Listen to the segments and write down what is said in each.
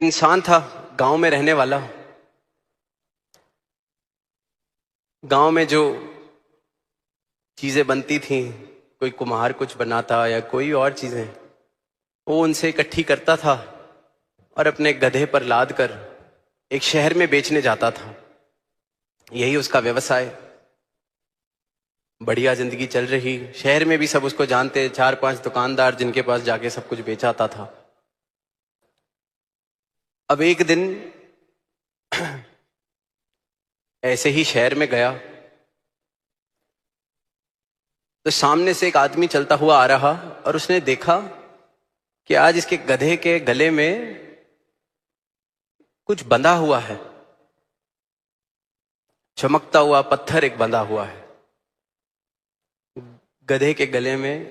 इंसान था, गांव में रहने वाला। गांव में जो चीजें बनती थी, कोई कुम्हार कुछ बनाता या कोई और चीजें, वो उनसे इकट्ठी करता था और अपने गधे पर लाद कर एक शहर में बेचने जाता था। यही उसका व्यवसाय। बढ़िया जिंदगी चल रही, शहर में भी सब उसको जानते, 4-5 दुकानदार जिनके पास जाके सब कुछ बेचाता था। अब एक दिन ऐसे ही शहर में गया तो सामने से एक आदमी चलता हुआ आ रहा और उसने देखा कि आज इसके गधे के गले में कुछ बंधा हुआ है। चमकता हुआ पत्थर एक बंधा हुआ है। गधे के गले में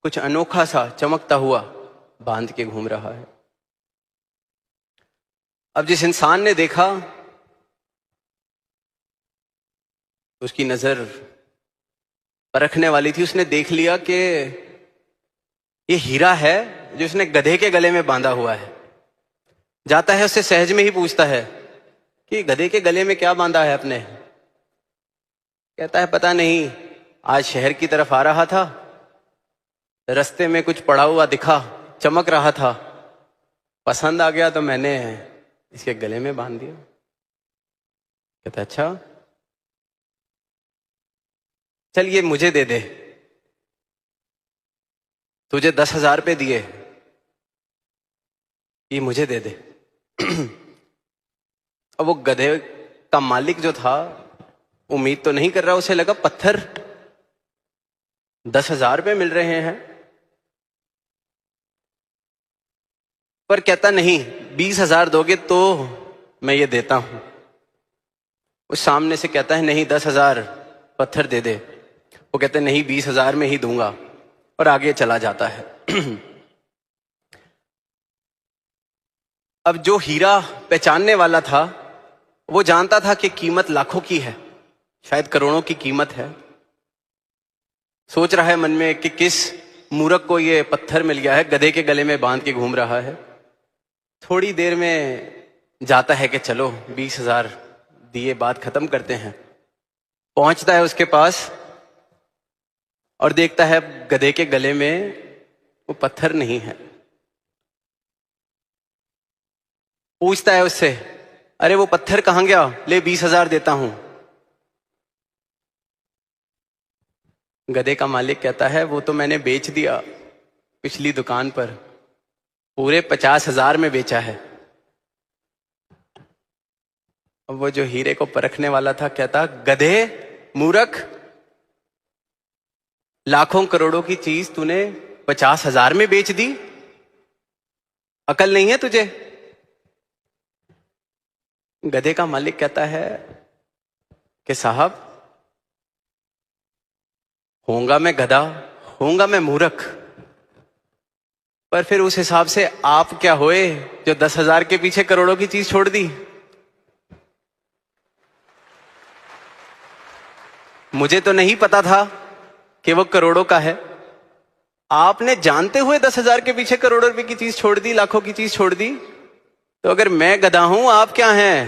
कुछ अनोखा सा चमकता हुआ बांध के घूम रहा है। अब जिस इंसान ने देखा, उसकी नजर परखने वाली थी, उसने देख लिया कि ये हीरा है जो उसने गधे के गले में बांधा हुआ है। जाता है, उससे सहज में ही पूछता है कि गधे के गले में क्या बांधा है अपने। कहता है पता नहीं, आज शहर की तरफ आ रहा था, रास्ते में कुछ पड़ा हुआ दिखा, चमक रहा था, पसंद आ गया तो मैंने इसके गले में बांध दिया। कहता अच्छा, चल ये मुझे दे दे, तुझे 10,000 रुपये दिए, ये मुझे दे दे। अब वो गधे का मालिक जो था, उम्मीद तो नहीं कर रहा, उसे लगा पत्थर 10,000 रुपये मिल रहे हैं, पर कहता नहीं, 20,000 दोगे तो मैं ये देता हूं। उस सामने से कहता है नहीं, 10,000 पत्थर दे दे। वो कहते नहीं, 20,000 में ही दूंगा, और आगे चला जाता है। अब जो हीरा पहचानने वाला था, वो जानता था कि कीमत लाखों की है, शायद करोड़ों की कीमत है। सोच रहा है मन में कि किस मूर्ख को ये पत्थर मिल गया है, गधे के गले में बांध के घूम रहा है। थोड़ी देर में जाता है कि चलो 20,000 दिए, बात खत्म करते हैं। पहुंचता है उसके पास और देखता है गधे के गले में वो पत्थर नहीं है। पूछता है उससे, अरे वो पत्थर कहां गया, ले 20,000 देता हूं। गधे का मालिक कहता है वो तो मैंने बेच दिया पिछली दुकान पर, पूरे 50,000 में बेचा है। अब वो जो हीरे को परखने वाला था कहता, गधे, मूर्ख, लाखों करोड़ों की चीज तूने 50,000 में बेच दी, अकल नहीं है तुझे। गधे का मालिक कहता है कि साहब, होऊंगा मैं गधा, होऊंगा मैं मूर्ख, पर फिर उस हिसाब से आप क्या होए जो 10,000 के पीछे करोड़ों की चीज छोड़ दी। मुझे तो नहीं पता था कि वो करोड़ों का है, आपने जानते हुए 10,000 के पीछे करोड़ों रुपए की चीज छोड़ दी, लाखों की चीज छोड़ दी। तो अगर मैं गधा हूं, आप क्या हैं?